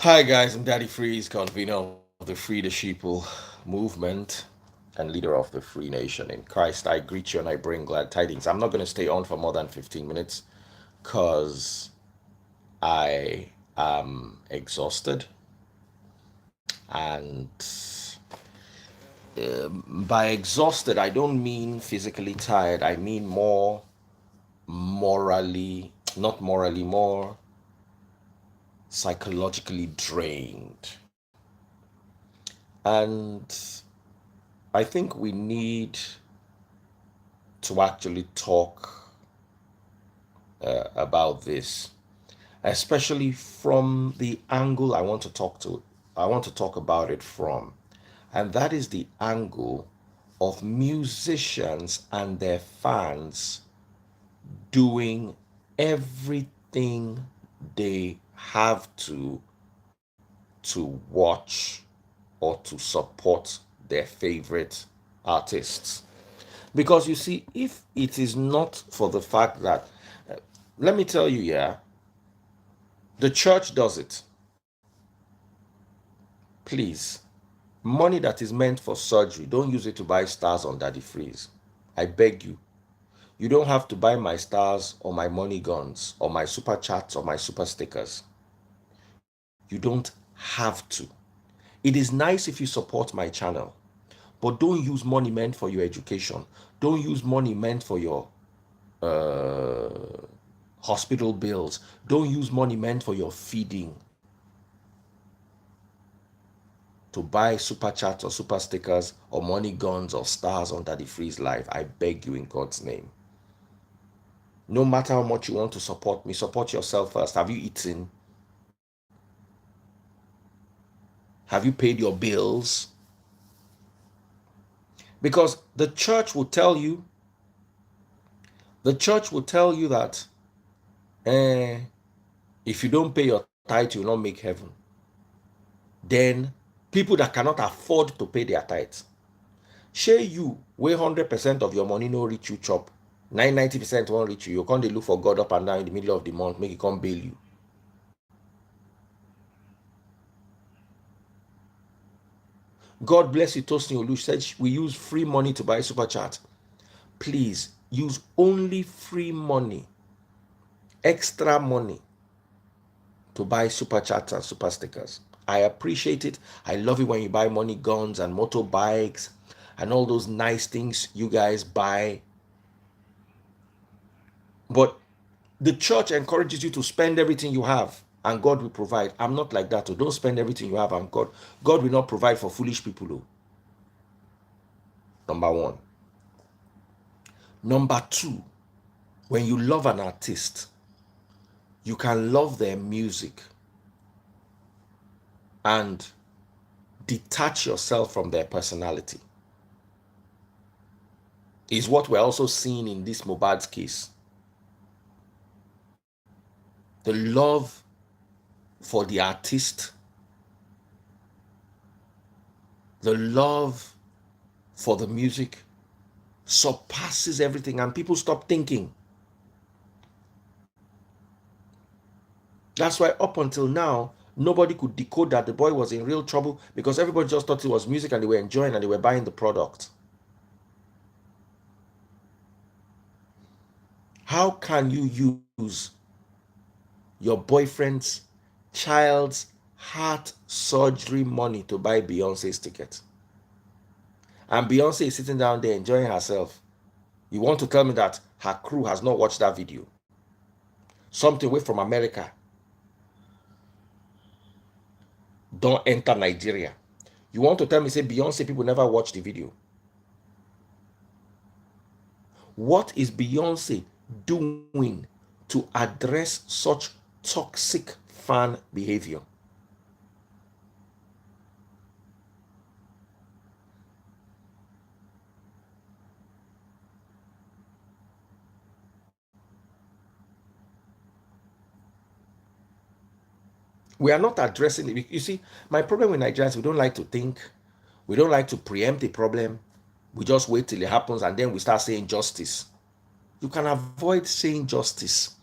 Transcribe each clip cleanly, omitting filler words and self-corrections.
Hi guys, I'm Daddy Freeze, convener of the Free the Sheeple movement and leader of the Free Nation. In Christ, I greet you and I bring glad tidings. I'm not going to stay on for more than 15 minutes because I am exhausted. And by exhausted, I don't mean physically tired, I mean more morally, not morally, more psychologically drained. And I think we need to actually talk about this, especially from the angle I want to talk about it from, and that is the angle of musicians and their fans doing everything they have to watch or to support their favorite artists. Because you see, if it is not for the fact that, let me tell you, yeah, the church does it. Please, money that is meant for surgery, don't use it to buy stars on Daddy Freeze. I beg you. You don't have to buy my stars or my money guns or my super chats or my super stickers. You don't have to. It is nice if you support my channel, but don't use money meant for your education. Don't use money meant for your uh, hospital bills. Don't use money meant for your feeding to buy super chats or super stickers or money guns or stars under the freeze life. I beg you in God's name. No matter how much you want to support me, support yourself first. Have you eaten? Have you paid your bills? Because the church will tell you that eh, if you don't pay your tithe, you will not make heaven. Then people that cannot afford to pay their tithes, shey you wey 100% of your money no reach you chop, 90% won't reach you, you can't look for God up and down in the middle of the month make e come bail you. God bless you, Tosin Olu said we use free money to buy super chat. Please use only free money, extra money to buy super chats and super stickers. I appreciate it. I love it when you buy money guns and motorbikes and all those nice things you guys buy. But the church encourages you to spend everything you have and God will provide. I'm not like that. So don't spend everything you have and God will not provide for foolish people. Though. Number one. Number two, when you love an artist, you can love their music and detach yourself from their personality. Is what we're also seeing in this Mohbad's case. The love for the artist, the love for the music surpasses everything, and people stop thinking. That's why up until now, nobody could decode that the boy was in real trouble because everybody just thought it was music and they were enjoying and they were buying the product. How can you use your boyfriend's child's heart surgery money to buy Beyonce's ticket? And Beyonce is sitting down there enjoying herself. You want to tell me that her crew has not watched that video? Something away from America don't enter Nigeria. You want to tell me, say, Beyonce people never watched the video? What is Beyonce doing to address such toxic fan behavior? We are not addressing it. You see, my problem with Nigerians, we don't like to think. We don't like to preempt a problem. We just wait till it happens and then we start saying justice. You can avoid saying justice.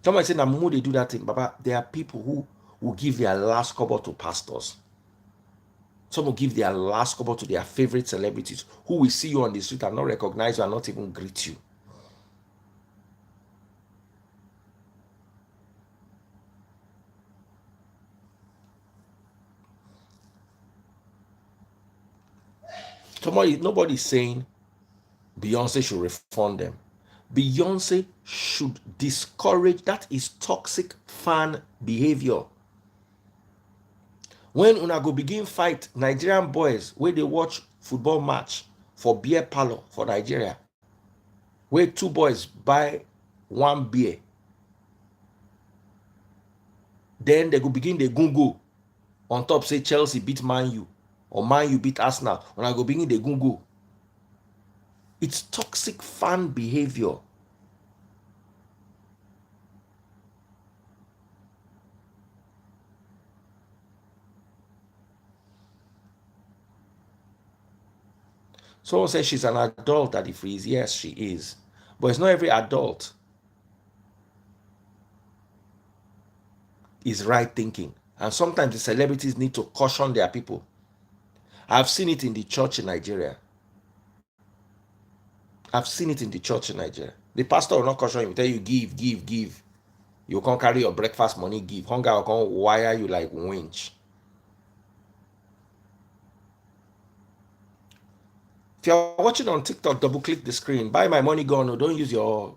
Somebody say, Namu, they do that thing. Baba, there are people will give their last kobo to pastors. Some will give their last kobo to their favorite celebrities who will see you on the street and not recognize you and not even greet you. Nobody's saying Beyonce should refund them. Beyonce should discourage, that is toxic fan behavior. When una go begin fight Nigerian boys where they watch football match for beer parlor for Nigeria, where two boys buy one beer, then they go begin the gungo on top, say Chelsea beat Man U or Man U beat Arsenal, una go begin the gungo. It's toxic fan behavior. Someone says she's an adult at the freeze. Yes, she is. But it's not every adult is right thinking. And sometimes the celebrities need to caution their people. I've seen it in the church in Nigeria. The pastor will not caution you, tell you give. You can't carry your breakfast money, give. Hunger will come wire you like winch. If you're watching on TikTok, double click the screen. Buy my money gun. Or don't use your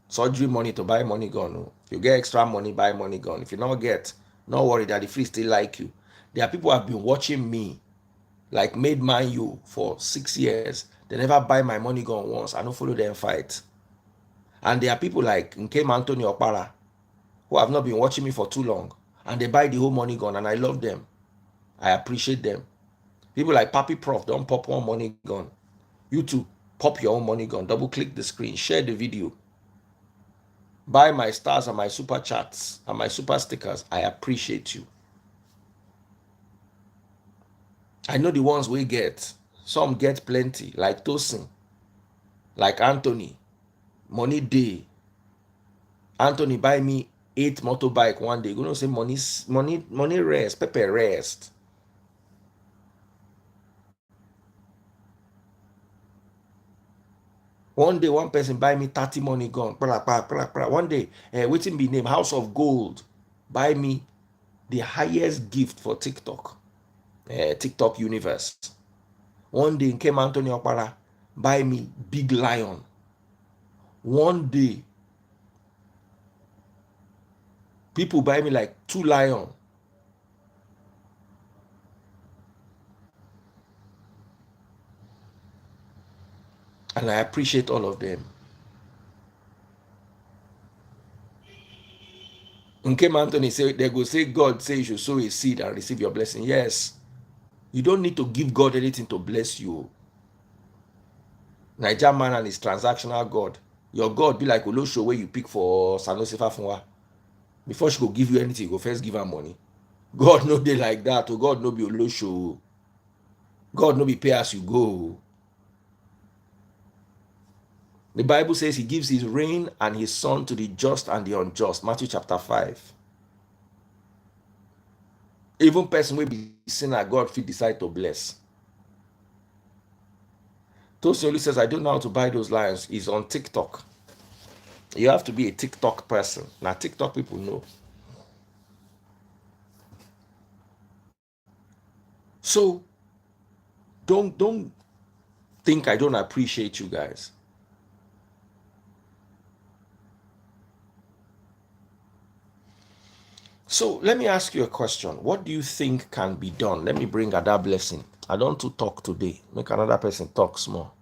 surgery money to buy money gun. If you get extra money, buy money gun. If you not get, no worry that the free still like you. There are people who have been watching me, like made Man U for 6 years. They never buy my money gun once. I don't follow them fight. And there are people like Nkem Anthony Okpara who have not been watching me for too long. And they buy the whole money gun and I love them. I appreciate them. People like Papi Prof, don't pop one money gun. You too, pop your own money gun. Double click the screen. Share the video. Buy my stars and my super chats and my super stickers. I appreciate you. I know the ones we get. Some get plenty, like Tosin, like Anthony. Money day. Anthony buy me 8 motorbike one day. You know, say money rest, pepper rest. One day, one person buy me 30 money gun. One day, waiting be name House of Gold. Buy me the highest gift for TikTok. TikTok universe. One day, came Anthony Okpara, buy me big lion. One day, people buy me like 2 lion. And I appreciate all of them. Nkem Anthony say, they go say God say you should sow a seed and receive your blessing. Yes. You don't need to give God anything to bless you. Niger man and his transactional God. Your God be like Olosho where you pick for Sanusi Fafunwa. Before she go give you anything, you go first give her money. God no dey like that. Oh, God no be Olosho. God no be pay as you go. The Bible says he gives his rain and his sun to the just and the unjust. Matthew chapter 5. Even person will be sinner, God fit decide to bless. Tosin only says, I don't know how to buy those lions. He's on TikTok. You have to be a TikTok person. Now, TikTok people know. So, don't think I don't appreciate you guys. So, let me ask you a question. What do you think can be done? Let me bring Ada Blessing. I don't want to talk today. Make another person talk small.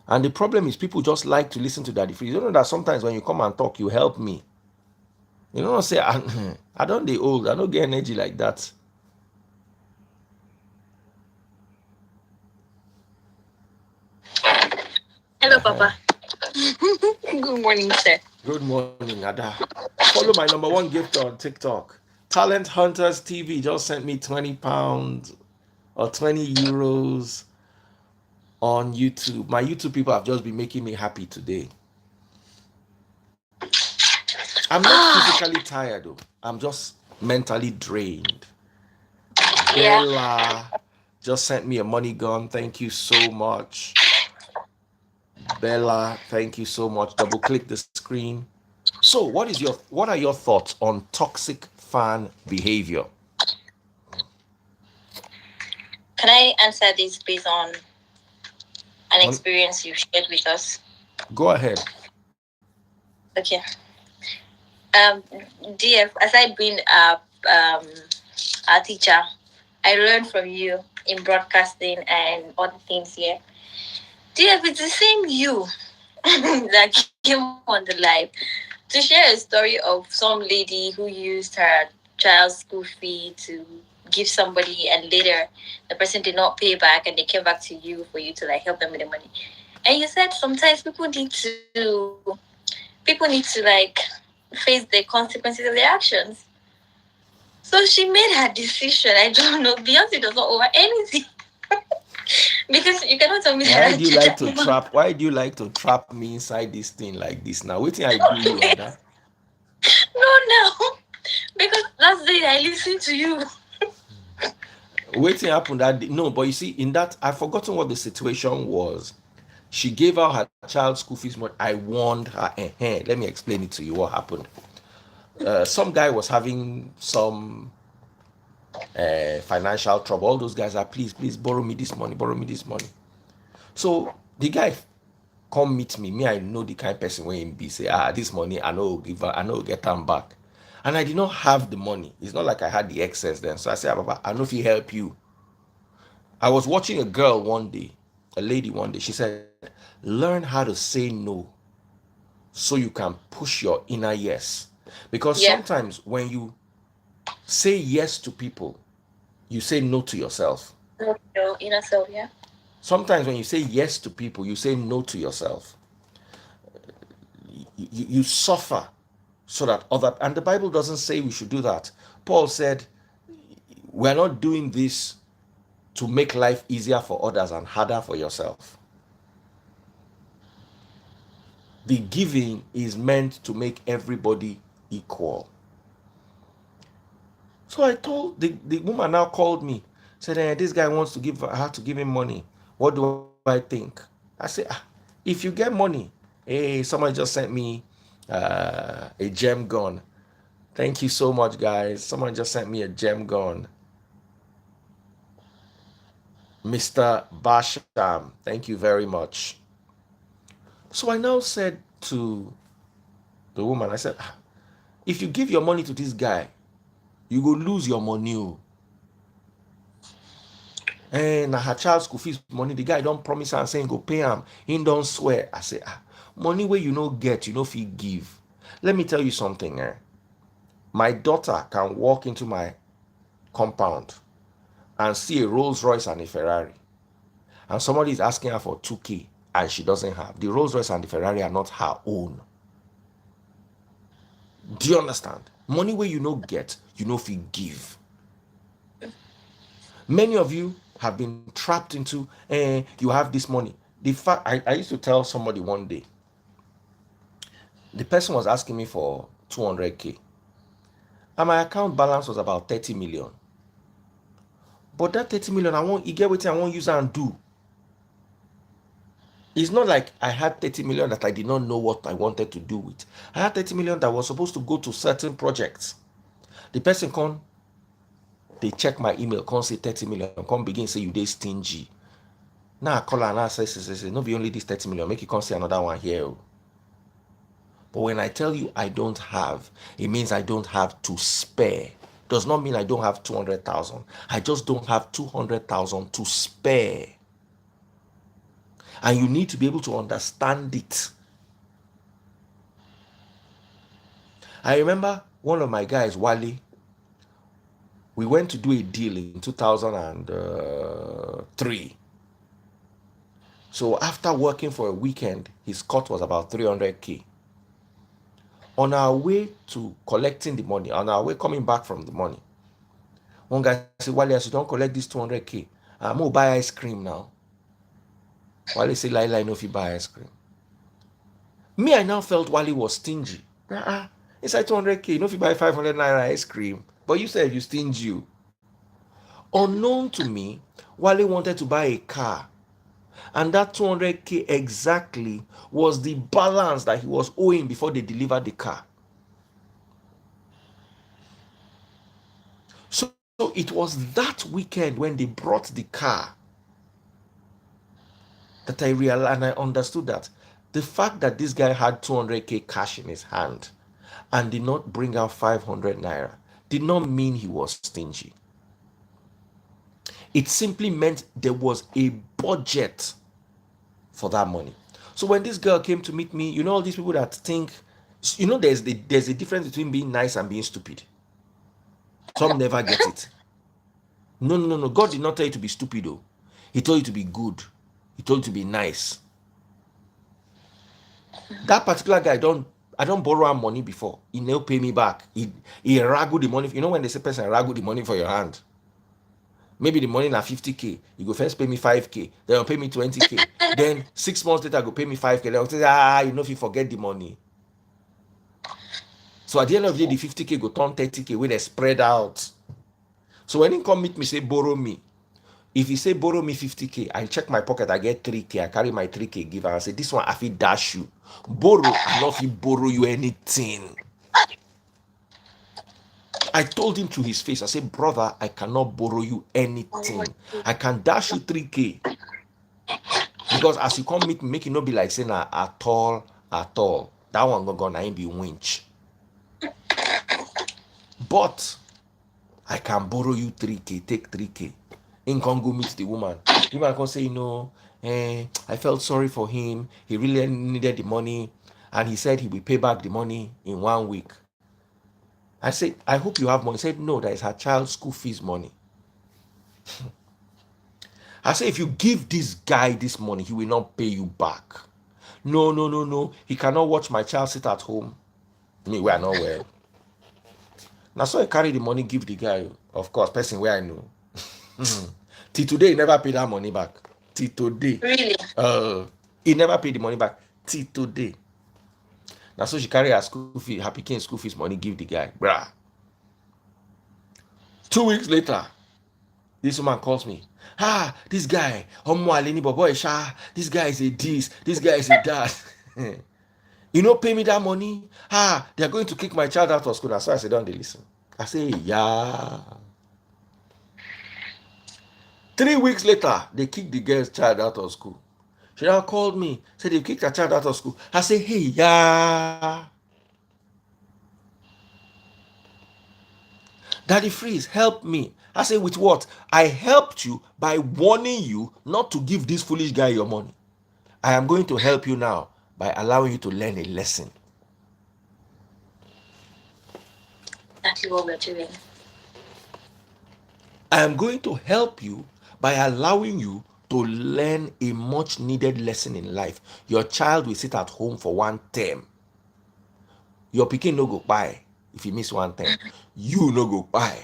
And the problem is people just like to listen to Daddy Free. You don't know that sometimes when you come and talk, you help me. You don't say, I don't dey old. I don't get energy like that. Hello, Papa. Good morning, sir. Good morning, Ada. Follow my number one gift on TikTok. Talent Hunters TV just sent me 20 pounds or 20 euros on YouTube. My YouTube people have just been making me happy today. I'm not physically tired though. I'm just mentally drained. Yeah. Bella just sent me a money gun. Thank you so much. Bella, thank you so much. Double click the screen. So, what are your thoughts on toxic fan behavior? Can I answer this based on an On, experience you shared with us? go ahead. Okay. Um, DF, aside being a teacher, I learned from you in broadcasting and other things here. DF, it's the same you that came on the live to share a story of some lady who used her child's school fee to give somebody, and later the person did not pay back and they came back to you for you to like help them with the money. And you said sometimes people need to like face the consequences of their actions. So she made her decision. I don't know. Beyonce does not owe her anything. Because you cannot tell me Why that do you like to trap? Why do you like to trap me inside this thing like this? Now, waiting I do you, Ada. no. Because last day I listened to you. Waiting happened that day. No, but you see, in that I've forgotten what the situation was. She gave out her child's school fees money. I warned her. Let me explain it to you. What happened? Some guy was having some financial trouble. All those guys are, please, please borrow me this money, borrow me this money. So the guy come meet me. Me, I know the kind of person when him be say, this money I know give her, I know get them back. And I did not have the money. It's not like I had the excess then. So I said, Baba, I know if he help you. I was watching a girl one day, a lady one day. She said, learn how to say no so you can push your inner yes. Because Yeah. sometimes when you say yes to people, you say no to yourself. Your inner self, yeah. Sometimes when you say yes to people, you say no to yourself. You suffer so that other, and the Bible doesn't say we should do that. Paul said, we're not doing this to make life easier for others and harder for yourself. The giving is meant to make everybody equal. So I told the woman now called me, said, this guy wants to give her to give him money. What do I think? I said, if you get money, hey, someone just sent me a gem gun. Thank you so much, guys. Someone just sent me a gem gun. Mr. Basham, thank you very much. So I now said to the woman, I said, if you give your money to this guy, you go lose your money. And her child school fees money, the guy don't promise her and saying go pay him. He don't swear. I say, money where you no get, you know if you give. Let me tell you something. My daughter can walk into my compound and see a Rolls Royce and a Ferrari, and somebody is asking her for 2K and she doesn't have. The Rolls Royce and the Ferrari are not her own. Do you understand? Money where you no get, you know if you give. Many of you have been trapped into, you have this money. The fact I used to tell somebody one day, the person was asking me for 200K, and my account balance was about 30 million. But that 30 million, you get what I want use and do. It's not like I had 30 million that I did not know what I wanted to do with. I had 30 million that was supposed to go to certain projects. The person come, they check my email, come say 30 million, come begin say you dey stingy. Now I call her and I say, no be only this 30 million, make you come see another one here. But when I tell you I don't have, it means I don't have to spare. Does not mean I don't have 200,000. I just don't have 200,000 to spare. And you need to be able to understand it. I remember one of my guys, Wally, we went to do a deal in 2003. So after working for a weekend, his cut was about 300K. On our way to collecting the money, on our way coming back from the money, one guy said, Wally, as you don't collect this 200K, I'm going to buy ice cream now. Wally said, Laila, I know if you buy ice cream. Me, I now felt Wally was stingy. Inside 200K, you know if you buy 500 naira ice cream, but you said you stingy you. Unknown to me, Wale wanted to buy a car, and that 200K exactly was the balance that he was owing before they delivered the car. So it was that weekend when they brought the car that I realized and I understood that the fact that this guy had 200K cash in his hand and did not bring out 500 naira did not mean he was stingy. It simply meant there was a budget for that money. So when this girl came to meet me, you know all these people that think, there's a difference between being nice and being stupid. Some never get it. No, no, no, no. God did not tell you to be stupid, though. He told you to be good. He told you to be nice. That particular guy, I don't borrow him money before. He never pay me back. He ragu the money. You know when they say person ragu the money for your hand. Maybe the money na 50K. You go first pay me 5K. Then you pay me 20K. Then 6 months later, go pay me 5K. Then you say, you know if you forget the money. So at the end of the day, the 50K go turn 30K when they spread out. So when he come meet me, say borrow me. If he say borrow me 50K, I check my pocket, I get 3K. I carry my 3K, give her. I say this one I fit dash you. Borrow, I not fit borrow you anything. I told him to his face, I said, brother, I cannot borrow you anything. I can dash you 3K. Because as you come meet me, make it not be like saying at all, at all. That one gonna ain't be winch. But I can borrow you 3K, take 3K. In Congo meet the woman. The woman can say, I felt sorry for him. He really needed the money. And he said he will pay back the money in 1 week. I said, I hope you have money. He said, no, that is her child's school fees money. I said, if you give this guy this money, he will not pay you back. No, no, no, no. He cannot watch my child sit at home. Me, we are not well. Now, so I carry the money, give the guy. Of course, person where I know. Till today, he never paid that money back. Till today. Really? He never paid the money back. Till today. Now, so she carry her school fee, her Peking school fees money, give the guy. Bruh. 2 weeks later, this woman calls me. This guy, this guy is a this guy is a that. You know, pay me that money. They're going to kick my child out of school. That's why I said, don't they listen? I say, yeah. 3 weeks later, they kicked the girl's child out of school. She now called me, said they kicked her child out of school. I say, hey, yeah. Daddy Freeze, help me. I say, with what? I helped you by warning you not to give this foolish guy your money. I am going to help you now by allowing you to learn a lesson. Exactly what we're doing. I am going to help you by allowing you to learn a much needed lesson in life. Your child will sit at home for 1 term. Your pikin no go buy if you miss 1 term. You no go buy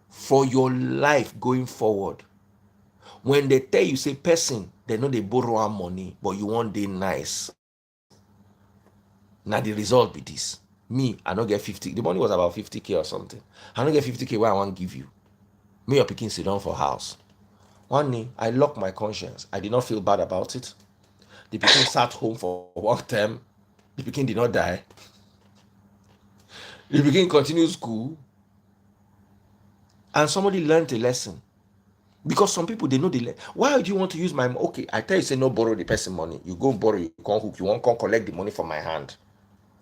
for your life going forward. When they tell you, say, person, they know they borrow money, but you want they nice. Now the result be this. Me, I don't get 50. The money was about 50K or something. I don't get 50K where I want to give you. Me or picking sit down for house. One day, I locked my conscience. I did not feel bad about it. The pikin sat home for 1 term. The pikin did not die. The pikin continued school. And somebody learned a lesson. Because some people, they know the why do you want to use my money? Okay, I tell you, say no borrow the person money. You go borrow, you can't hook, you won't come collect the money from my hand.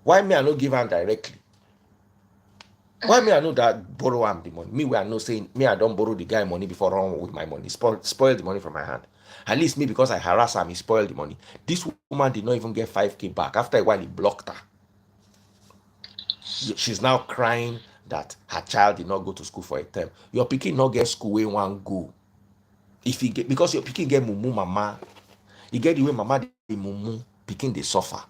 Why me I no give hand directly? Why me I know that borrow am the money? Me where I know saying me I don't borrow the guy money before run with my money. Spoil the money from my hand. At least me because I harass him, he spoiled the money. This woman did not even get 5K back. After a while, he blocked her. She's now crying that her child did not go to school for a term. Your pikin not get school where one go. If he get because your pikin get mumu mama, you get the way mama the mumu, pikin they suffer.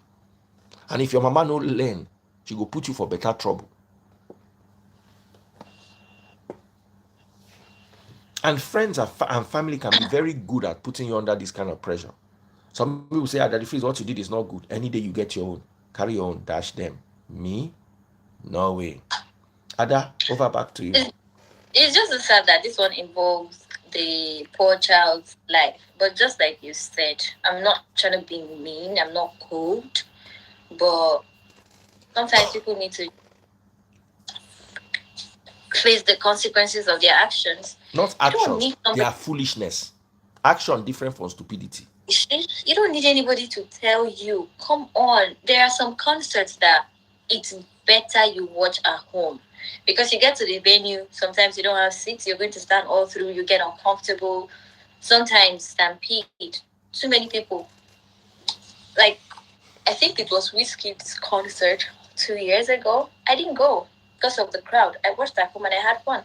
And if your mama no learn, she go put you for better trouble. And friends and family can be very good at putting you under this kind of pressure. Some people say, Daddy Freeze, what you did is not good. Any day you get your own, carry your own, dash them. Me, No way. Ada, over back to you. It's, it's just so sad that this one involves the poor child's life. But just like you said, I'm not trying to be mean, I'm not cold, but sometimes people need to face the consequences of their actions. Not You don't actions, need they somebody. are foolishness. Action different from stupidity. You don't need anybody to tell you. Come on, there are some concerts that it's better you watch at home because you get to the venue. Sometimes you don't have seats. You're going to stand all through. You get uncomfortable. Sometimes stampede. Too many people. Like I think it was Whiskey's concert 2 years ago. I didn't go because of the crowd. I watched at home and I had fun.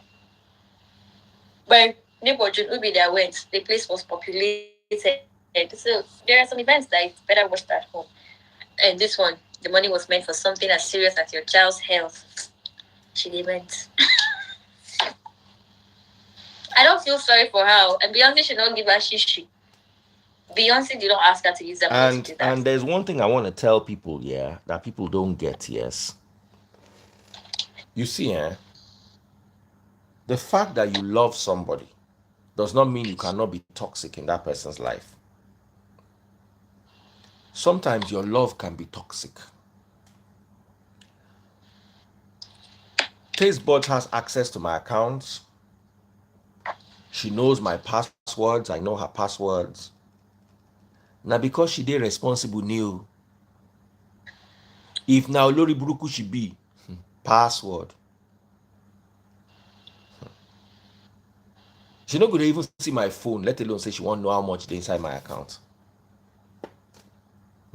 My neighbor June Ubi that went, the place was populated. So there are some events that it's better watched at home. And this one, the money was meant for something as serious as your child's health. She didn't. I don't feel sorry for her. And Beyonce should not give her shishi. Beyonce did not ask her to use that money to And do that. and there's one thing I want to tell people, yeah, that people don't get, yes. You see, the fact that you love somebody does not mean you cannot be toxic in that person's life. Sometimes your love can be toxic. Tastebot has access to my accounts. She knows my passwords. I know her passwords. Now because she did responsible new. If now Lori Buruku she be password. She not gonna even see my phone, let alone say she won't know how much they inside my account.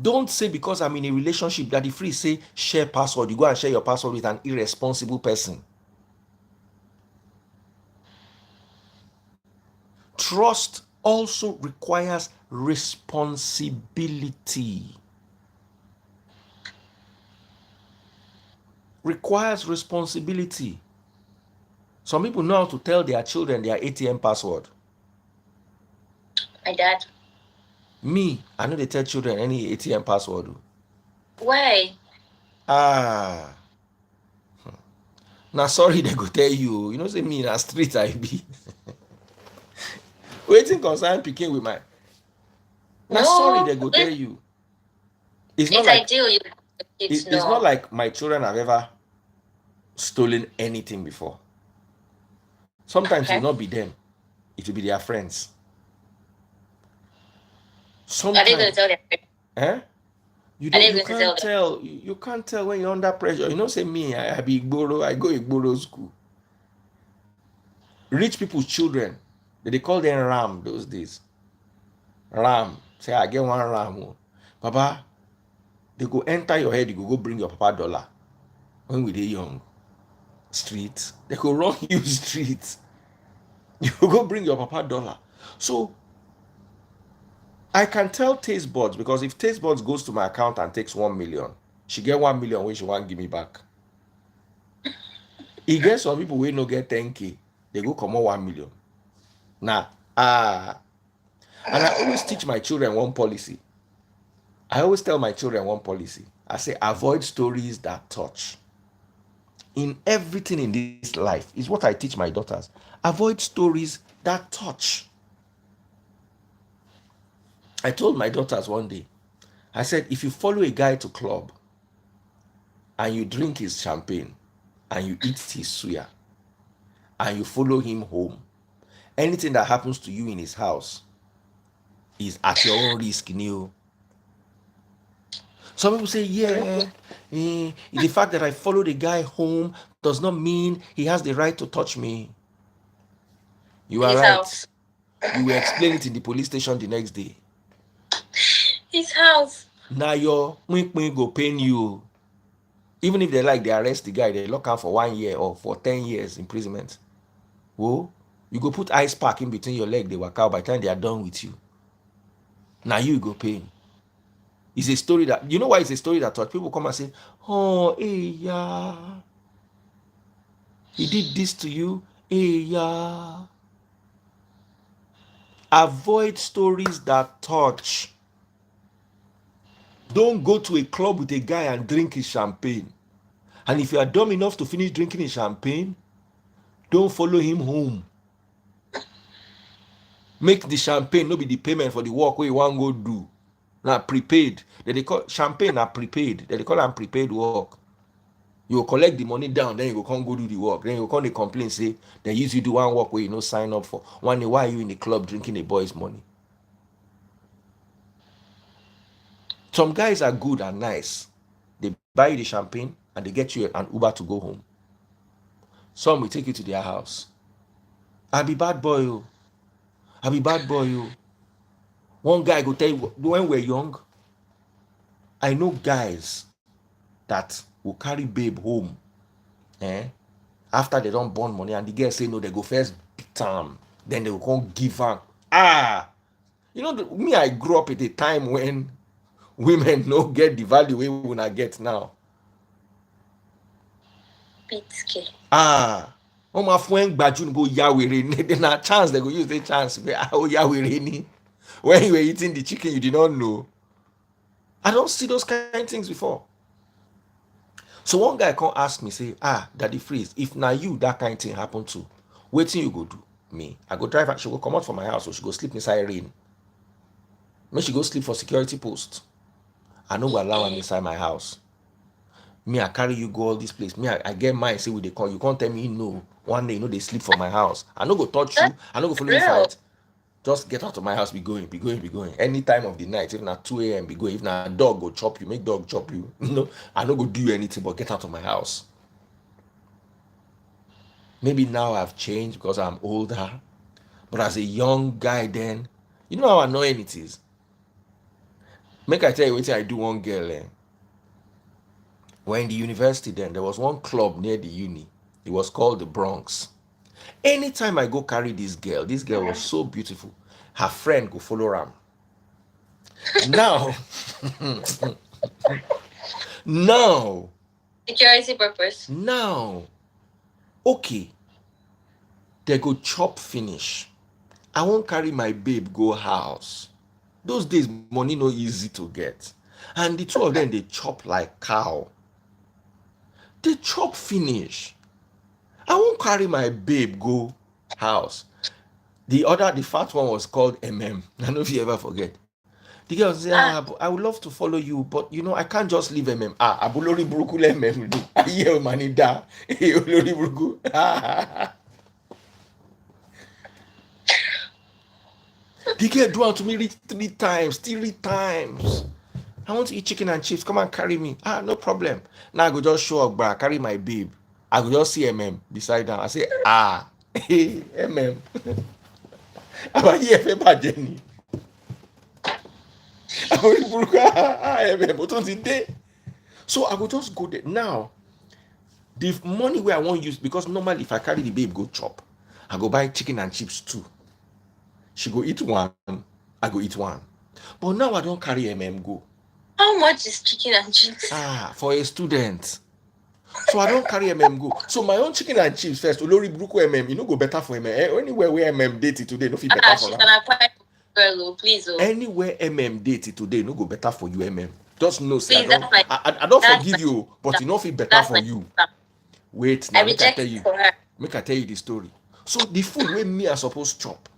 Don't say because I'm in a relationship that the free say share password. You go and share your password with an irresponsible person. Trust also requires responsibility. Requires responsibility. Some people know how to tell their children their ATM password. My dad. Me, I know they tell children any ATM password. Why? Ah. Now sorry they go tell you. You know say me in a street I be. Waiting concern picking with my. Now sorry No, they go tell you. It's not it's like ideal you kids it's not know. like my children have ever stolen anything before. Sometimes it will Okay. not be them, it will be their friends. Are they going to Sometimes, tell their parents? eh? You Are don't they you going to can't tell them? tell. You can't tell when you're under pressure. You know, say me, I be Igboro, I go Igboro school. Rich people's children, they call them Ram those days. Ram. Say I get one Ram. Oh. Papa, they go enter your head, you go bring your papa dollar. When we dey young. Street. They go run you street. You go bring your papa dollar. So I can tell Taste Buds because if Taste Buds goes to my account and takes 1 million, she get 1 million when she want give me back. E get some people wey no get 10k, they go comot 1 million. Nah, and I always teach my children one policy. I always tell my children one policy. I say avoid stories that touch. In everything in this life is what I teach my daughters. Avoid stories that touch. I told my daughters one day, I said, if you follow a guy to club and you drink his champagne and you eat his suya and you follow him home, anything that happens to you in his house is at your own risk, new. Some people say, yeah, the fact that I follow the guy home does not mean he has the right to touch me. You are His right. house. You will explain it in the police station the next day. His house. Now your wink go pain you. Even if they like, they arrest the guy, they lock him for 1 year or for 10 years imprisonment. Whoa, you go put ice pack in between your leg, they work out by the time they are done with you. Now you go pain. It's a story that, you know why it's a story that touch? People come and say, oh, hey, yeah. He did this to you. Hey, yeah. Avoid stories that touch. Don't go to a club with a guy and drink his champagne. And if you are dumb enough to finish drinking his champagne, don't follow him home. Make the champagne no be the payment for the work where you want go do. Now prepaid. Then they call champagne na prepaid. Then they call am prepaid work. You go collect the money down, then you go come go do the work. Then you go come dey complain say they use you do one work where you no sign up for. One day, why are you in the club drinking a boy's money? Some guys are good and nice. They buy you the champagne and they get you an Uber to go home. Some will take you to their house. I be bad boy, oh. I be bad boy, oh. One guy go tell you when we're young, I know guys that will carry babe home, eh? After they don't burn money and the girl say no, they go first beat am, then they will come give am. You know, me, I grew up at a time when women no get the value we wanna get now. Bitke. Oh my friend, Bajun go yawere. Then a chance they go use the chance. Oh yawere ni. When you were eating the chicken, you did not know. I don't see those kind of things before. So one guy come ask me, say, Daddy Freeze, if now you that kind of thing happen to, wetin you go do? Me, I go drive, she go come out from my house, or she go sleep inside rain. Make she go sleep for security post. I no go allow am inside my house. Me, I carry you go all this place. Me, I get mine, say we dey call. You can't tell me no. One day, you know, they sleep for my house. I no go touch you. I no go follow you fight. Just get out of my house, be going. Any time of the night, if not 2 a.m., be going. If not dog go chop you, make dog chop you. No, I no go do you anything, but get out of my house. Maybe now I've changed because I'm older. But as a young guy then, you know how annoying it is. Make I tell you what I do one girl. When in the university then, there was one club near the uni. It was called the Bronx. Anytime I go carry this girl was so beautiful. Her friend go follow her. Now, now, security purpose. Now, okay, they go chop finish. I won't carry my babe go house. Those days, money no easy to get. And the two of them, they chop like cow. They chop finish. I won't carry my babe go house. The fat one was called MM. I don't know if you ever forget. The girl said, I would love to follow you, but you know, I can't just leave MM. Abulori Buruku MM. Aye, manida. Olori Buruku. The girl do it to me 3 times. I want to eat chicken and chips. Come and carry me. No problem. Now I go just show up, bro. Carry my babe. I go just see MM beside her. I say, hey, MM. I'm here for my journey. So I go just go there. Now, the money where I want use, because normally if I carry the babe go chop, I go buy chicken and chips too. She go eat one, I go eat one. But now I don't carry MM go. How much is chicken and chips? For a student. So I don't carry MM go. So my own chicken and chips first. Olori Bruku MM, you know go better for MM. Anywhere where MM dated today, no feel better for her. Girl, please. Anywhere MM dated today, no go better for you, MM. Just know, say I don't forgive you, but you know feel better for you. Wait, now make I tell you. Make I tell you the story. So the food where me are supposed to chop,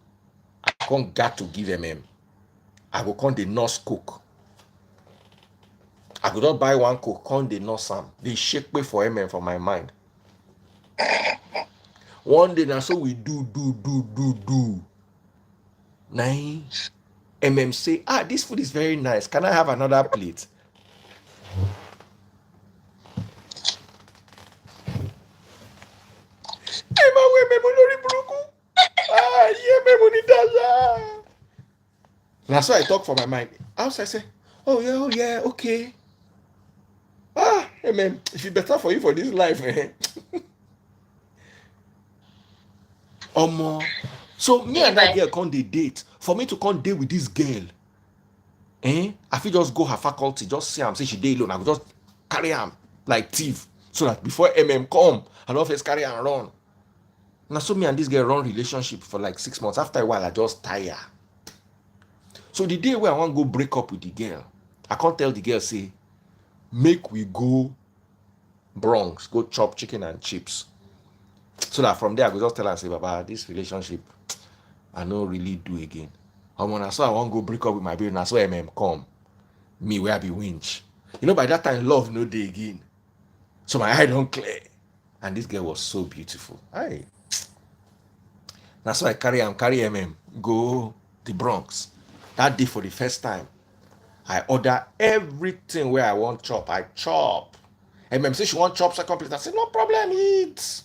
I can't got to give MM. I go come the nurse cook. I could not buy one cook, come the nurse Sam. They shake me for MM for my mind. One day now, so we do. Now, MM say, this food is very nice. Can I have another plate? Now, so I talk for my mind. Outside, I say, oh yeah, okay. MM, if it's better for you for this life, So me and that girl come the date. For me to come date with this girl, I feel just go her faculty, just see am say she dey alone. I go just carry am like thief, so that before MM come, I don't first carry am run. Now so me and this girl run relationship for like 6 months. After a while, I just tire. So the day where I want to go break up with the girl, I can't tell the girl say, make we go Bronx, go chop chicken and chips. So that from there I go just tell her, say, Baba, this relationship I no really do again. Na so I won't go break up with my baby. Na so come. Me where I be winch. By that time love no day again. So my eye don't clear. And this girl was so beautiful. Aye. That's why I carry go the Bronx. That day for the first time, I order everything where I want chop. I chop. Say she want chop second plate. I said, no problem, eat.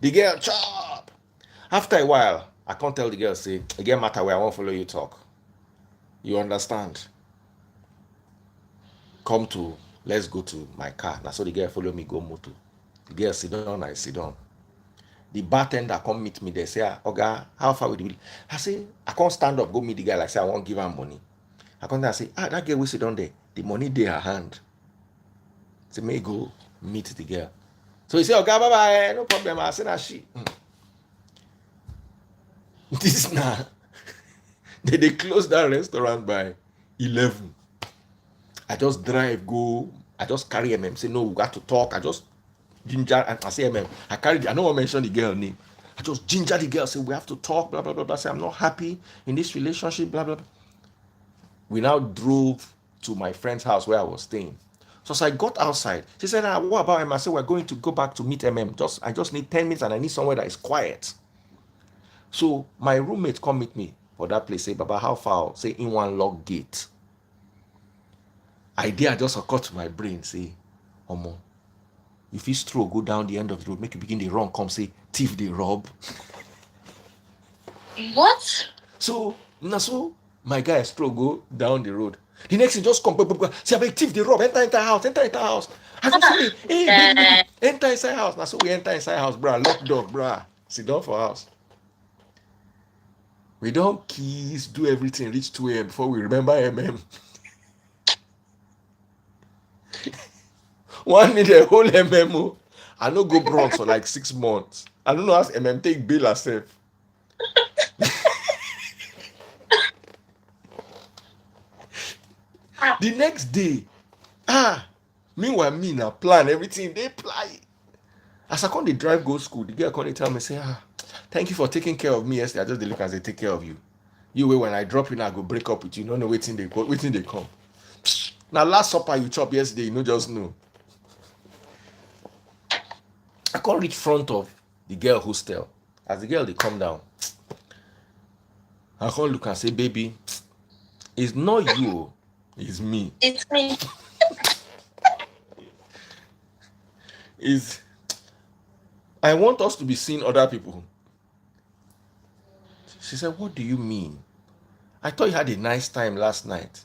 The girl chop. After a while, I can't tell the girl, say, it get matter where I won't follow you talk. You understand? Come to, let's go to my car. Now so the girl follow me, go moto. The girl sit down, I sit down. The bartender come meet me. They say, Oga, how far with the bill? I say, I can't stand up, go meet the guy. Like say, I won't give her money. I come there and say, that girl will sit down there. The money in her hand. Say, may go meet the girl. So he say, Oga, bye-bye, no problem. I say, nah, she. This now. They close that restaurant by 11. I just drive, go. I just carry Say, no, we got to talk. I just ginger and I say, I don't want to mention the girl name. I just ginger the girl, say, we have to talk, blah, blah, blah, blah. Say, I'm not happy in this relationship, blah, blah, blah. We now drove to my friend's house where I was staying. So as I got outside, she said, what about him? I said, we're going to go back to meet I just need 10 minutes and I need somewhere that is quiet. So my roommate come meet me for that place. Say, Baba, how far? Say, in one lock gate. Idea just occurred to my brain. Say, Omo, if you stroll, go down the end of the road, make you begin the run, come say, thief they rob. What? So my guy stroll go down the road. The next thing just come, say, I thief they rob, enter house. I just say, hey, baby, enter inside house. Now so we enter inside house, bruh, lock door, bruh, sit down for house. We don't kiss, do everything, reach 2 a.m. before we remember One need a whole MMO. I no go Bronx for like 6 months. I don't know how take bill herself. The next day, meanwhile me now plan everything, they play. As I come the drive go school, the girl come tell me, say, thank you for taking care of me yesterday. I just look as they take care of you. You way when I drop in, I go break up with you. No waiting they come. Now last supper you chop yesterday, you just know. I can't reach front of the girl hostel. As the girl they come down, I can't look and say, baby, it's not you, it's me. It's me. I want us to be seeing other people. She said, what do you mean? I thought you had a nice time last night.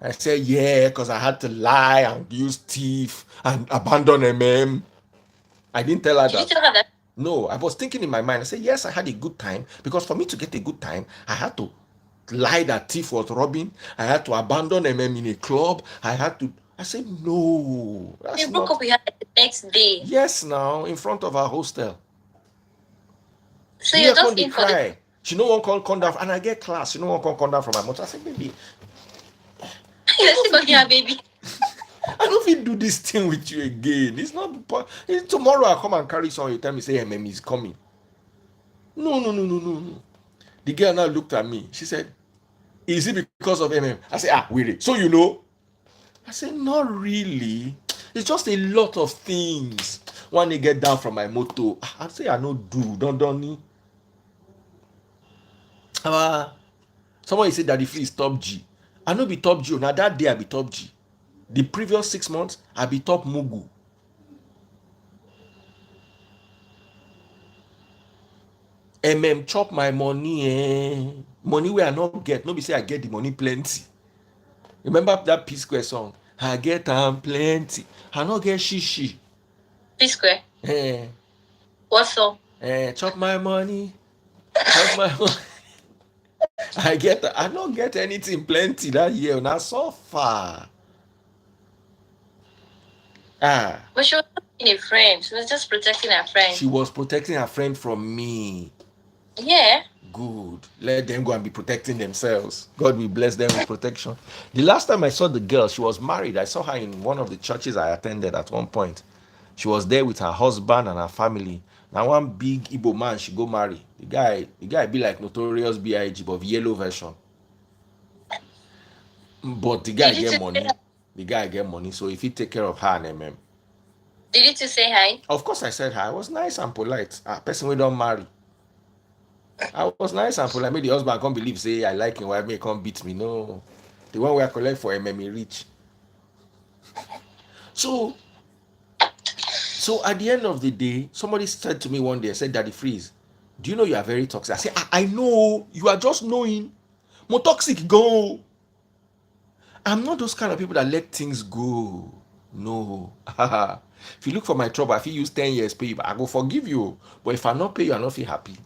I said, yeah, because I had to lie and use thief and abandon I didn't tell her that. Did you tell her that? No, I was thinking in my mind. I said, yes, I had a good time. Because for me to get a good time, I had to lie that thief was robbing. I had to abandon in a club. I said, no. You broke up with her the next day. Yes, now, in front of our hostel. So you're just in for cry. She no one come down, and I get class. She no one come down from my motor. I said, baby. You're still here, baby. I don't even do this thing with you again. It's not. Tomorrow I come and carry someone. You tell me, say, is coming. No. The girl now looked at me. She said, is it because of I said, wait. So you know? I said, not really. It's just a lot of things. When they get down from my motor, I say, I no do. Don't. Someone said that if it's top G. I no be top G. Now that day I be top G. The previous 6 months, I be top Mugu. Chop my money. Money where I not get. No be say I get the money plenty. Remember that P Square song? I get plenty. I not get shishi. P Square? What song? Chop my money. Chop my money. I don't get anything plenty that year. Now so far. But she was not being a friend. She was just protecting her friend. She was protecting her friend from me. Yeah. good. Let them go and be protecting themselves. God will bless them with protection. The last time I saw the girl, she was married. I saw her in one of the churches I attended at one point. She was there with her husband and her family. Now one big Igbo man she go marry. The guy be like Notorious B.I.G. but yellow version. But the guy Did you get two say money. The guy get money. So if he take care of her and did you two say hi? of course I said hi. I was nice and polite. A person we don't marry. I was nice and polite. Maybe the husband can't believe say I like him. Why me can't beat me? No. The one we are collect for he rich. So at the end of the day, somebody said to me one day, I said, Daddy Freeze, do you know you are very toxic? I said, I know. You are just knowing. More toxic, go. I'm not those kind of people that let things go. No. If you look for my trouble, if you use 10 years pay, I go forgive you. But if I not pay you, I not feel happy.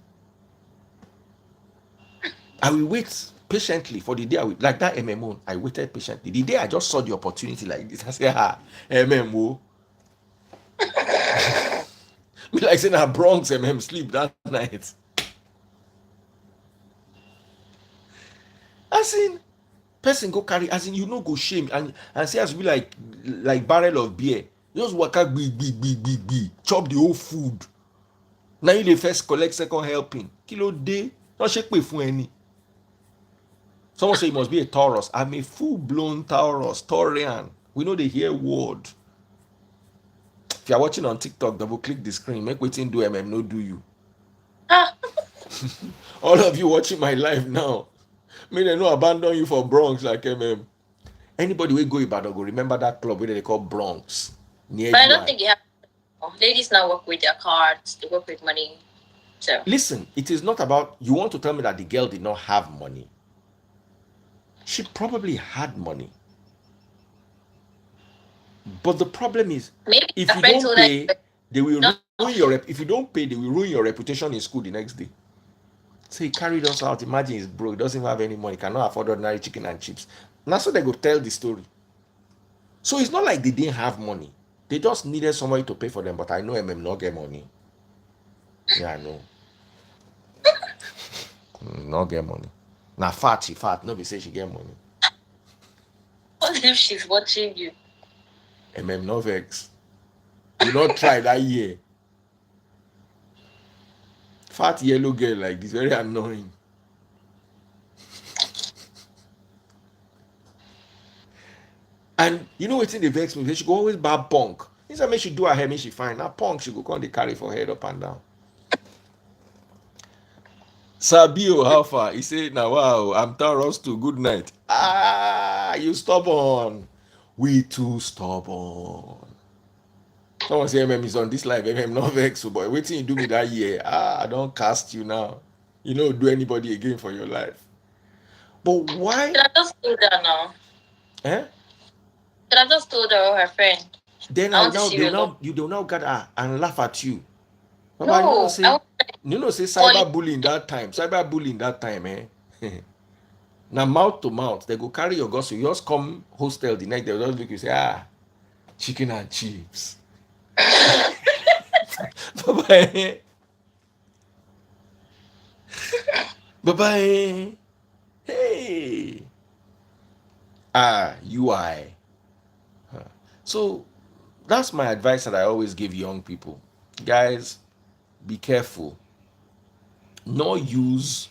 I will wait patiently for the day I will, like that MMO. I waited patiently. The day I just saw the opportunity like this, I said, MMO. Me like saying a Bronx sleep that night. As in, person go carry, as in you no go shame and say as be like barrel of beer. Just waka big, chop the whole food. Now you the first collect second helping. Kilo day, not shake pay for any. Someone say you must be a Taurus. I'm a full-blown Taurus, Taurian. We know they hear word. If you're watching on TikTok, double click the screen. Make waiting do no do you. All of you watching my live now, may they no abandon you for Bronx like Anybody will go Ibadan go remember that club where they call Bronx. But I don't think you have ladies now work with their cards, they work with money. So listen, it is not about you want to tell me that the girl did not have money. She probably had money. But the problem is, maybe if you don't pay, they will ruin your if you don't pay, they will ruin your reputation in school the next day. So he carried us out. Imagine he's broke, doesn't even have any money, cannot afford ordinary chicken and chips. Now so they go tell the story. So it's not like they didn't have money. They just needed somebody to pay for them. But I know not get money. Yeah, I know. Not get money. Now she fat. Nobody say she get money. What if she's watching you? No vex. You not try that year. Fat yellow girl like this, very annoying. And you know what's in the vex me? She go always bad punk. Instead make she do her hair, make she fine. Now punk she go come they carry for head up and down. Sabio, how far? He said, now wow, I'm Taurus too. Good night. You stubborn. We too stubborn. Someone say is on this live. No vex, boy. Wait till you do me that year. I don't cast you now. You know, do anybody again for your life. But why? I just told her now. Eh? I just told her or her friend. Then you do now gather and laugh at you. Baba, no, you know say cyberbullying that time, now mouth to mouth, they go carry your gossip. You just come hostel the night, they'll just look you say, chicken and chips. Bye-bye. Bye-bye. Hey. UI. So that's my advice that I always give young people. Guys, be careful. No use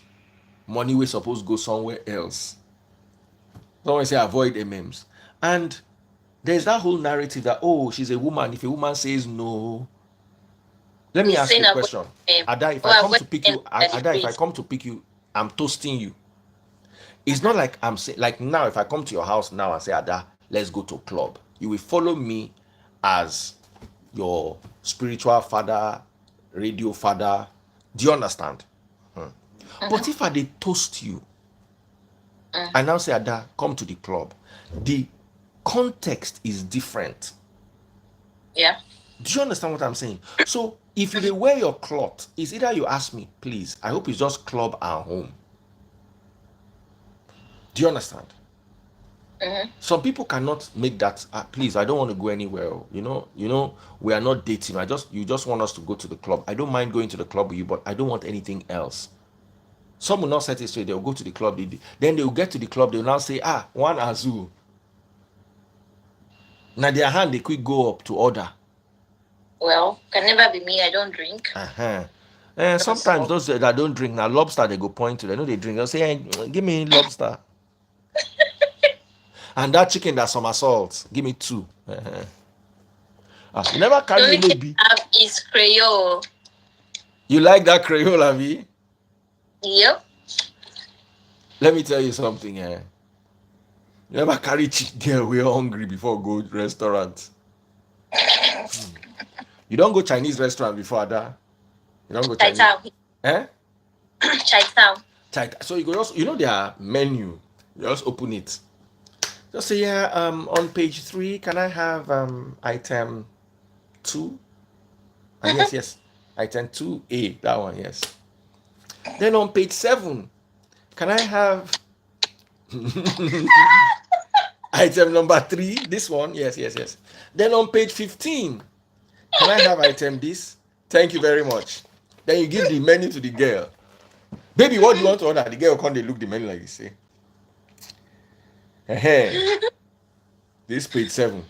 money we're supposed to go somewhere else. Someone say avoid MMs. And there's that whole narrative that, oh, she's a woman. If a woman says no, let me ask you a question. Ada, if I come to pick you, Ada, if I come to pick you, I'm toasting you. It's not like I'm saying, like now, if I come to your house now and say, Ada, let's go to a club, you will follow me as your spiritual father, radio father. Do you understand? But if I did toast you, I now say, Ada, come to the club, the context is different. Yeah. Do you understand what I'm saying? So if you wear your cloth, it's either you ask me, please, I hope it's just club and home. Do you understand? Some people cannot make that. Please, I don't want to go anywhere. You know, we are not dating. You just want us to go to the club. I don't mind going to the club with you, but I don't want anything else. Some will not set it straight. They'll go to the club. Then they will get to the club. They will now say, one Azul. Now their hand, they quick go up to order. Well, can never be me. I don't drink. Uh-huh. And Don't sometimes smoke. those that don't drink, now lobster, they go point to. They know they drink. They'll say, hey, give me lobster. And that chicken that somersaults, give me two. You never The carry a only thing maybe. I have is Creole. You like that Creole, Avi? Yep. Let me tell you something. You never carry chicken girl we're hungry before go restaurant. You don't go Chinese restaurant before that. You don't go Chai Chinese. Town. Eh? Chai Town. So you go just their menu. You just open it. Just say on page 3, can I have item 2? And yes, item 2A, that one, yes. Then on page 7, can I have item number 3? This one, yes. Then on page 15, can I have item this? Thank you very much. Then you give the menu to the girl. Baby, what do you want to order? The girl come, they look the menu like this. Hey, this page 7,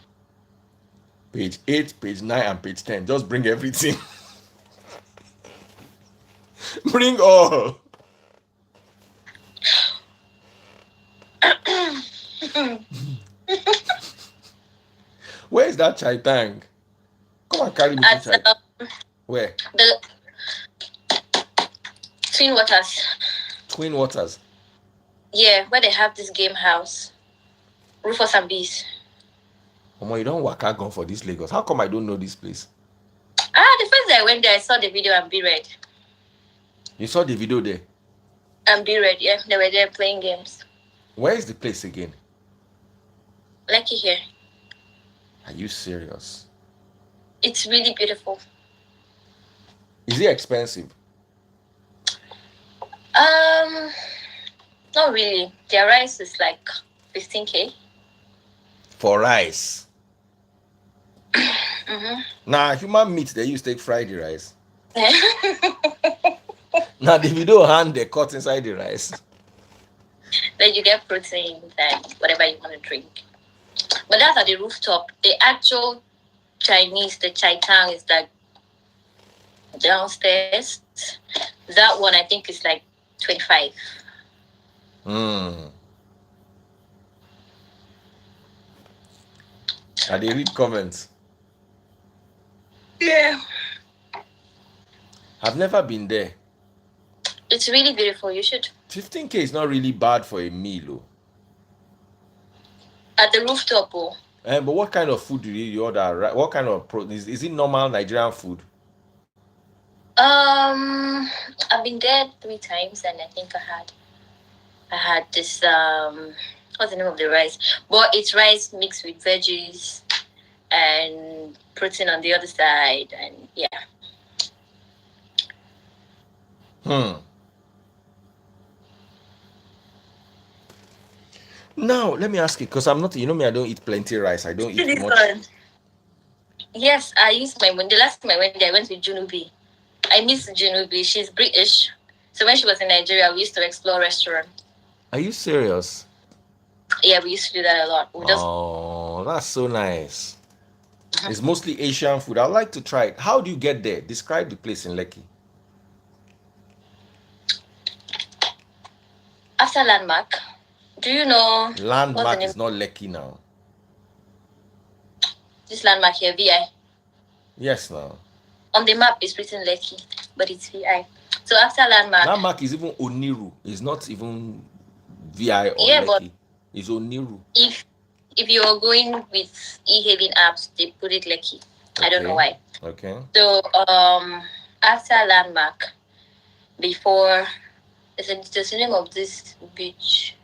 page 8, page 9, and page 10. Just bring everything. Bring all. Where is that chai tang? Come and carry me to At chai. Where? the Twin Waters. Twin Waters. Yeah, where they have this game house. Rufus and Bees. Omo, you don't work out gone for this Lagos. How come I don't know this place? The first day I went there, I saw the video and Be Red. You saw the video there. And Be Red, yeah. They were there playing games. Where is the place again? Lucky here. Are you serious? It's really beautiful. Is it expensive? Not really. Their rice is like 15K. For rice. Mm-hmm. Nah, human meat they use take fry the rice. Now the video hand they cut inside the rice. Then you get protein and whatever you want to drink. But that's at the rooftop. The actual Chinese, the Chai Town, is like downstairs. That one I think is like 25. I they read comments. Yeah. I've never been there. It's really beautiful. You should. 15K is not really bad for a meal. At the rooftop. But what kind of food do you order? What kind of is it normal Nigerian food? I've been there 3 times and I think I had this what's the name of the rice? But it's rice mixed with veggies and protein on the other side, and yeah. Now let me ask you, because I'm not, me, I don't eat plenty rice. I don't eat much. Yes, I used my the last time I went there, I went with Junubi. I miss Junubi. She's British. So when she was in Nigeria, we used to explore restaurants. Are you serious? Yeah, we used to do that a lot. Oh, that's so nice. It's mostly Asian food. I'd like to try it. How do you get there? Describe the place in Lekki. After Landmark. Do you know? Landmark is not Lekki now. This Landmark here, VI. Yes, now. On the map, it's written Lekki, but it's VI. So after Landmark. Landmark is even Oniru. It's not even VI or yeah, Lekki. But it's Oniru. If you are going with e-hailing apps, they put it Lekki. Okay. I don't know why. Okay. So after Landmark, before there's the name of this beach,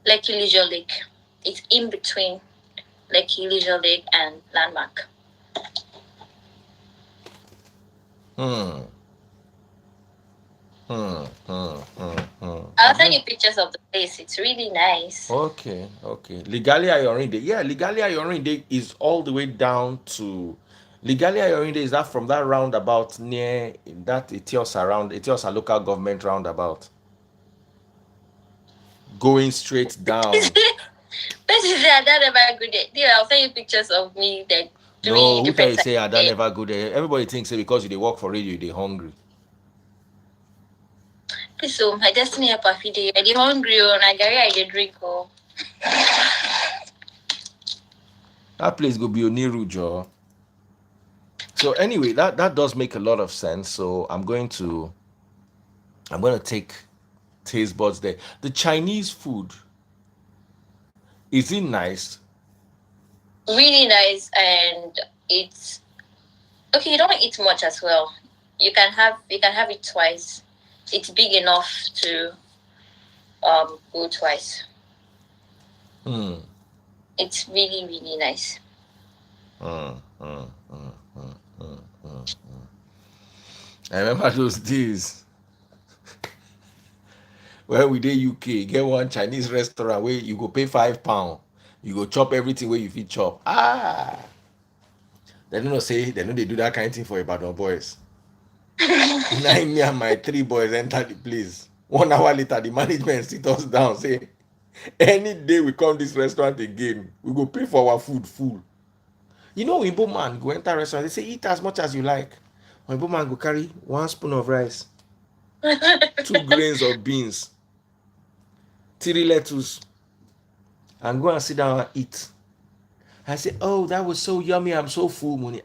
Lekki Leisure Lake. It's in between Lekki Leisure Lake and Landmark. I'll send you pictures of the place. It's really nice. Okay. Legally Ayorinde. Yeah, Legally Ayorinde is all the way down to Legalia Yorinde, is that from that roundabout near that Etiosa local government roundabout? Going straight down. Basically, I don't ever go there. Dear, I'll send you pictures of me that doing No, who tell different you things say I don't there. never go there? Everybody thinks say because you they work for radio, they hungry. Please, so my destiny help a feed I dey hungry oh, na garri I dey drink oh. That place go be Oniru, Joe. So anyway, that does make a lot of sense. So I'm gonna take taste buds there. The Chinese food, is it nice? Really nice, and it's okay. You don't eat much as well. You can have it twice. It's big enough to go twice. Hmm. It's really really nice. Mm, mm, mm, mm, mm, mm. I remember those days when we did UK, get one Chinese restaurant where you go pay £5, you go chop everything where you fit chop. They don't know say they know they do that kind of thing for Ibadan boys. Now me and my three boys enter the place. 1 hour later, the management sit us down say, any day we come this restaurant again, we go pay for our food full. You know, Igbo man go enter restaurant, they say eat as much as you like. Igbo man go carry 1 spoon of rice, 2 grains of beans, 3 lettuce, and go and sit down and eat. I say, oh, that was so yummy. I'm so full, money.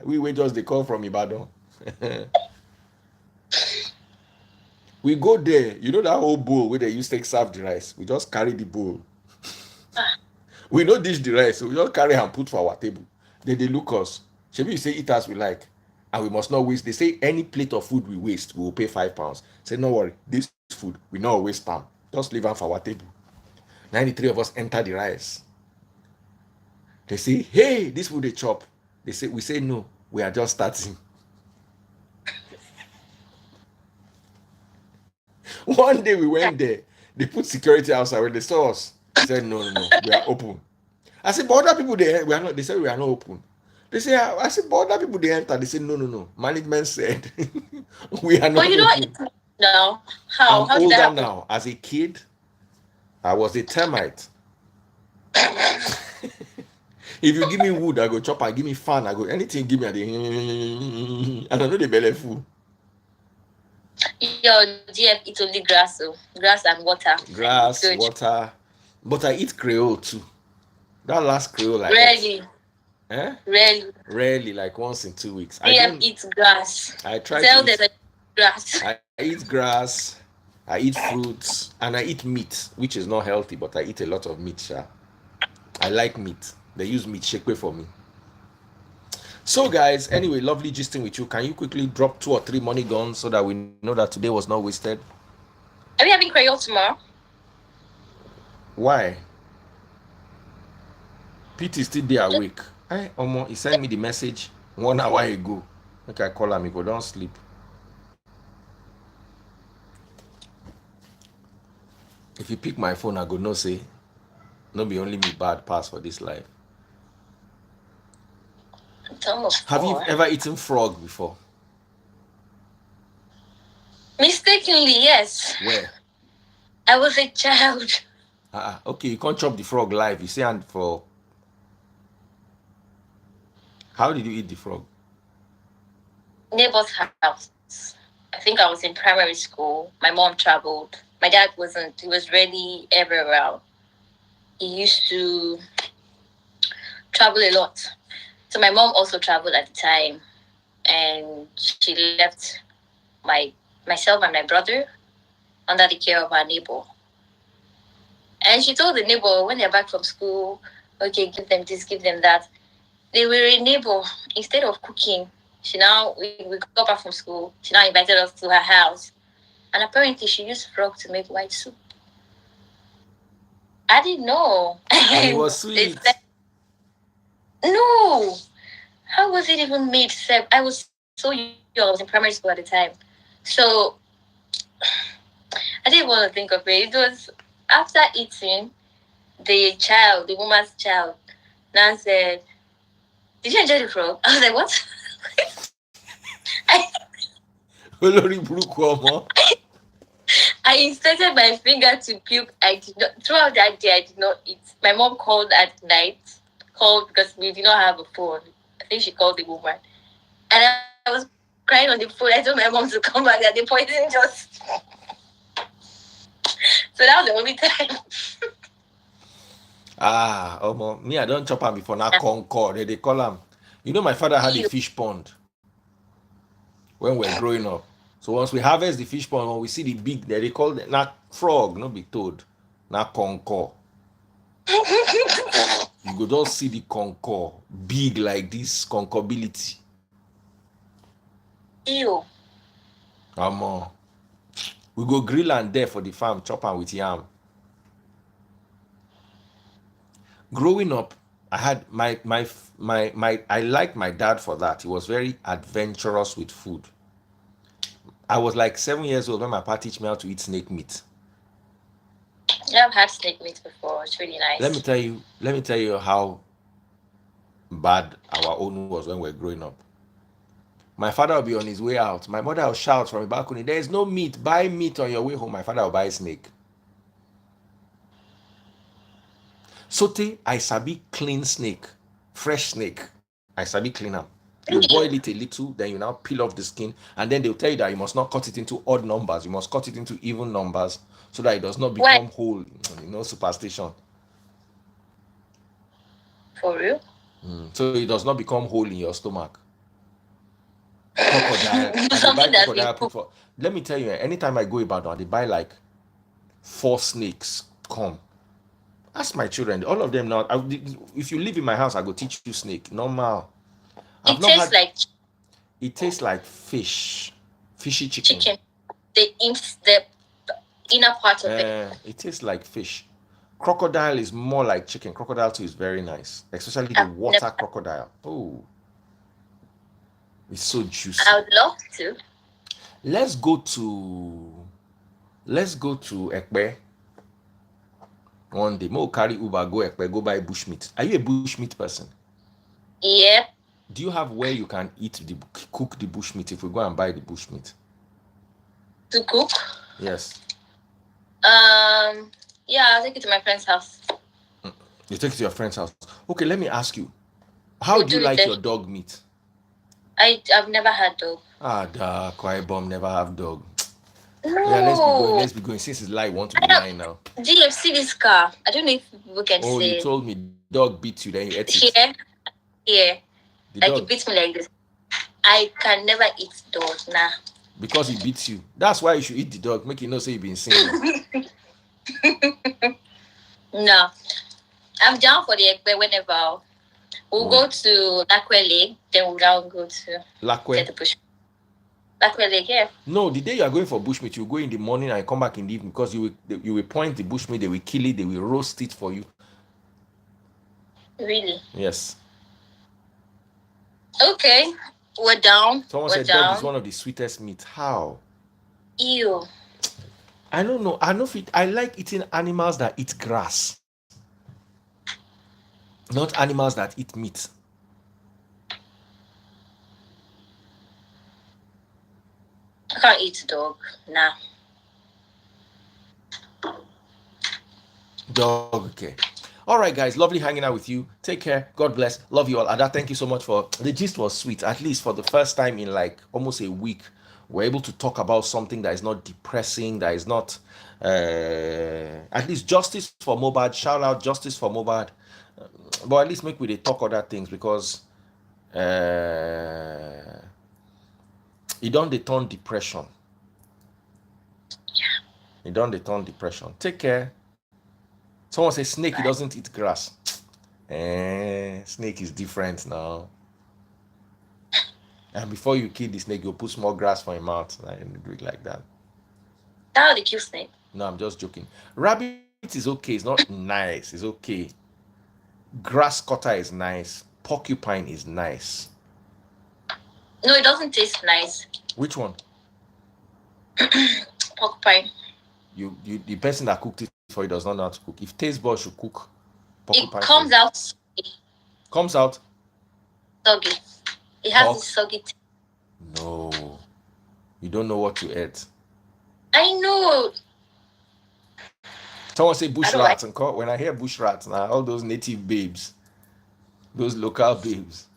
We just they come from Ibadan. We go there, you know that whole bowl where they used to serve the rice. We just carry the bowl. We no dish the rice, so we just carry and put for our table. Then they look us. Shebi you say eat as we like, and we must not waste. They say any plate of food we waste, we will pay £5. Say no worry, this food we not waste time. Just leave am for our table. 93 of us enter the rice. They say, hey, this food they chop. They say we say no, we are just starting. One day we went there, they put security outside. When they saw us, they said no, we are open. I said, but other people we are not. They said we are not open. They say, I said, but other people they enter. They said no. Management said we are But not you don't open. eat much now. How? I'm How did that older happen? now. As a kid, I was a termite. If you give me wood, I go chop. I give me fan, I go anything. Give me a and I know the belly full. Your GF eat only grass, oh, grass and water, and it's Grass, good. water, but I eat Creole too. That last Creole I ate, Rarely, eh? rarely. Rarely, like once in 2 weeks. I GF don't. eats grass. I try to Tell them eat. that grass. I eat grass. I eat fruits, and I eat meat, which is not healthy, but I eat a lot of meat. Sha. I like meat. They use meat shake way for me. So, guys, anyway, lovely gisting with you. Can you quickly drop 2 or 3 money guns so that we know that today was not wasted? Are we having Creole tomorrow? Why? Pete is still there awake. Hey, Omo, he sent me the message 1 hour ago. Okay, I call him. He go, don't sleep. If you pick my phone, I go no say, no be only me bad pass for this life. It's almost Have you 4. ever eaten frog before? Mistakenly, yes. Where? I was a child. Okay, you can't chop the frog live. You say and for. How did you eat the frog? Neighbor's house. I think I was in primary school. My mom traveled. My dad wasn't. He was really everywhere. He used to travel a lot. So my mom also traveled at the time, and she left myself and my brother under the care of our neighbor. And she told the neighbor when they're back from school, okay, give them this, give them that. They were a neighbor. Instead of cooking, we got back from school. She now invited us to her house. And apparently she used frog to make white soup. I didn't know. And it And was they sweet. said, no. How was it even made? I was so young. I was in primary school at the time. So I didn't want to think of it. It was after eating, the woman's child, now said, Did you enjoy the frog? I was like, what? I, Olórí burúkú ọmọ. I inserted my finger to puke. I did not, throughout that day, I did not eat. My mom called at night, called because we did not have a phone. I think she called the woman. And I was crying on the phone. I told my mom to come back that the poison just. So that was the only time. Omo, me I don't chop am before na concord. They call am. You know, my father had a fish pond when we were growing up. So once we harvest the fish pond, when we see the big, they call it not frog, not big toad, not concord. You go just see the concord big like this concordability. Ew. We go grill and there for the farm, chop am with yam. Growing up, I had my I liked my dad for that. He was very adventurous with food. I was like 7 years old when my papa teach me how to eat snake meat. Yeah, I've had snake meat before. It's really nice. Let me tell you how bad our own was when we were growing up. My father will be on his way out. My mother will shout from the balcony, "There is no meat. Buy meat on your way home." My father will buy snake. Sote, I sabi clean snake, fresh snake. I sabi clean them. You boil it a little, then you now peel off the skin, and then they'll tell you that you must not cut it into odd numbers. You must cut it into even numbers so that it does not become whole. Superstition. For real? So it does not become whole in your stomach. Crocodile. Let me tell you, anytime I go about, they buy like 4 snakes. Come. Ask my children, all of them now. If you live in my house, I go teach you snake. Normal. It tastes like fish. Fishy chicken. The inner part of it. It tastes like fish. Crocodile is more like chicken. Crocodile too is very nice, especially the water crocodile. Oh, it's so juicy. I would love to. Let's go to Ekpe one day. Mo carry Uber go Ekpe, go buy bushmeat. Are you a bushmeat person? Yeah. Do you have where you can cook the bushmeat if we go and buy the bushmeat? To cook? Yes. Yeah, I'll take it to my friend's house. You take it to your friend's house. Okay, let me ask you. How do you like your dog meat? I've never had dog. The quiet bomb never have dog. No. Yeah, let's be going. Since it's live, want to be lying now. Do you see this car? I don't know if people can see. Oh, you told me dog beat you, then you ate it. Yeah. Like it beats me like this. I can never eat dog, nah. Because it beats you. That's why you should eat the dog. Make you know say you've been single. No. I'm down for the Ekpe whenever. We'll go to Lakwe Lake, then we'll now go to get the bush. Lakwe Lake, yeah. No, the day you are going for bushmeat, you go in the morning and come back in the evening because you will point the bushmeat, they will kill it, they will roast it for you. Really? Yes. Okay. We're down. Someone said dog is one of the sweetest meat. How? Ew. I don't know. I like eating animals that eat grass. Not animals that eat meat. I can't eat dog. Nah. Dog, okay. All right, guys. Lovely hanging out with you. Take care. God bless. Love you all. Ada, thank you so much for the gist was sweet. At least for the first time in like almost a week, we're able to talk about something that is not depressing, that is not at least justice for Mobad. Shout out justice for Mobad. But at least make we talk other things because it don't turn depression. It don't turn depression. Take care. Someone says snake, he doesn't eat grass. Snake is different now. And before you kill the snake, you'll put small grass for your mouth. I didn't do it like that. How do you kill snake? No, I'm just joking. Rabbit is okay. It's not nice. It's okay. Grass cutter is nice. Porcupine is nice. No, it doesn't taste nice. Which one? Porcupine. The person that cooked it for you does not know how to cook. If taste bud should cook porcupine, it comes out. Comes out. soggy. It has Pork? this soggy. No. You don't know what to eat. I know. Someone say I bush don't like. rats, and when I hear bush rats now, all those native babes, those local babes.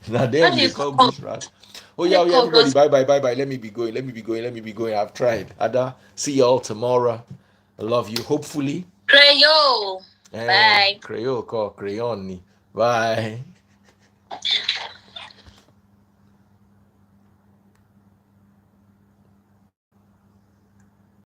Now What them do they you call call? bush rats. Oh What do yeah, you oh yeah, call everybody, those? bye bye, bye bye. Let me be going. Let me be going. Let me be going. I've tried. Ada, see y'all tomorrow. I love you. Hopefully. Creole. Bye. Creole call crayon. Bye.